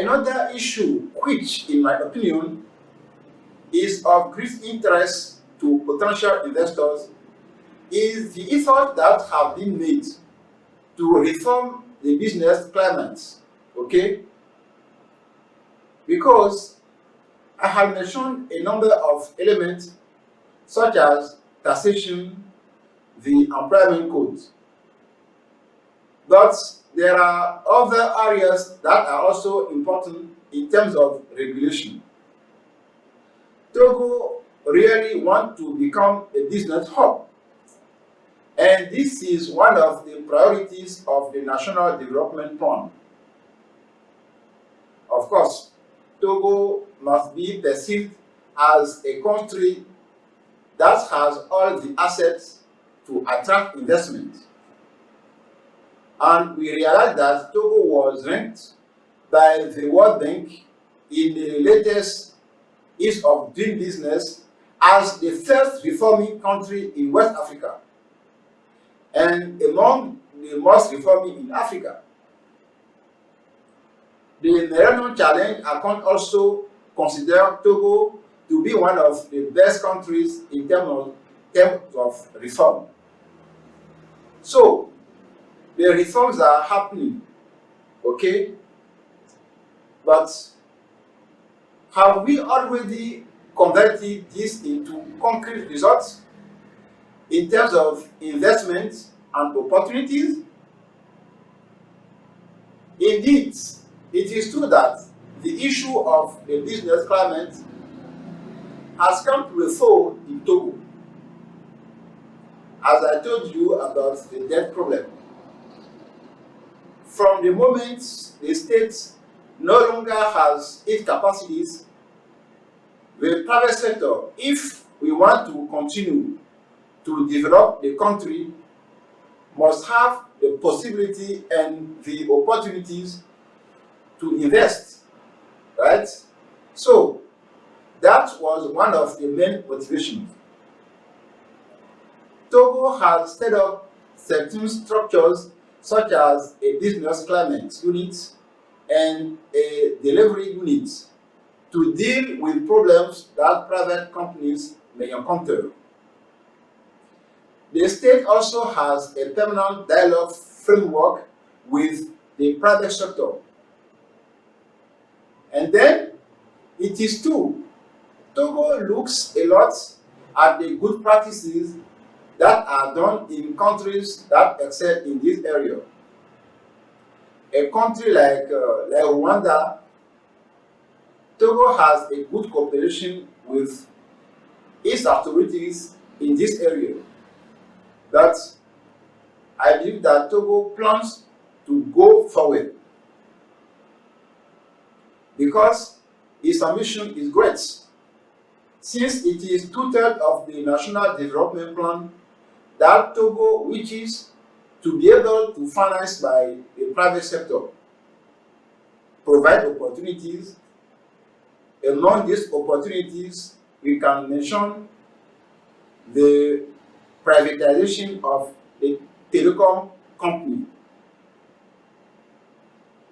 Another issue, which, in my opinion, is of great interest to potential investors, is the effort that have been made to reform the business climate. Okay? Because I have mentioned a number of elements such as taxation, the employment code. But there are other areas that are also important in terms of regulation. Togo really want to become a business hub, and this is one of the priorities of the National Development Plan. Of course, Togo must be perceived as a country that has all the assets to attract investment. And we realize that Togo was ranked by the World Bank in the latest Ease of Doing Business as the first reforming country in West Africa and among the most reforming in Africa. The Millennium Challenge account also consider Togo to be one of the best countries in terms of reform. So, the reforms are happening, okay? But have we already converted this into concrete results in terms of investment and opportunities? Indeed, it is true that the issue of the business climate has come to a fore in Togo, as I told you about the debt problem. From the moment the state no longer has its capacities, the private sector, if we want to continue to develop the country, must have the possibility and the opportunities to invest, right? So that was one of the main motivations. Togo has set up certain structures such as a business climate unit and a delivery unit to deal with problems that private companies may encounter. The state also has a permanent dialogue framework with the private sector. And then it is true, Togo looks a lot at the good practices that are done in countries that excel in this area. A country like Rwanda, Togo has a good cooperation with its authorities in this area. But I believe that Togo plans to go forward because its ambition is great. Since it is two-thirds of the National Development Plan that Togo wishes to be able to finance by the private sector, provide opportunities. Among these opportunities, we can mention the privatization of the telecom company.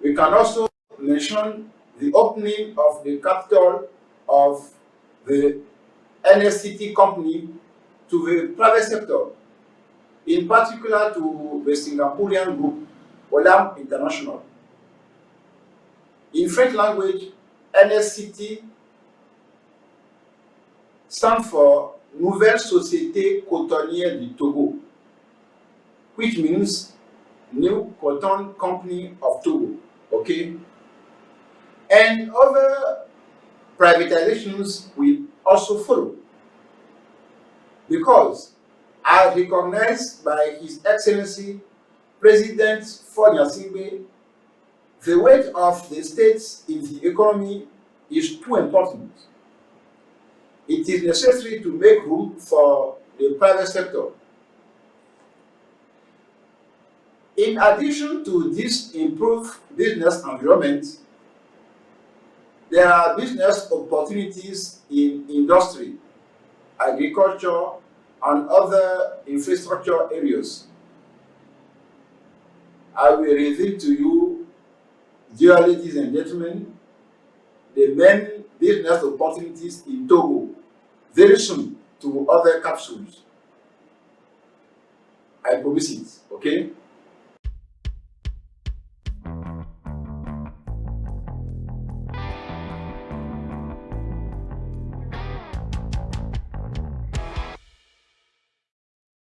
We can also mention the opening of the capital of the NSCT company to the private sector, in particular to the Singaporean group, Olam International. In French language, NSCT stands for Nouvelle Société Cotonnière du Togo, which means New Cotton Company of Togo, okay? And other privatizations will also follow, because as recognized by His Excellency President Faure Gnassingbé, the weight of the states in the economy is too important. It is necessary to make room for the private sector. In addition to this improved business environment, there are business opportunities in industry, agriculture, and other infrastructure areas. I will reveal to you, dear ladies and gentlemen, the main business opportunities in Togo very soon to other capsules. I promise it. Okay.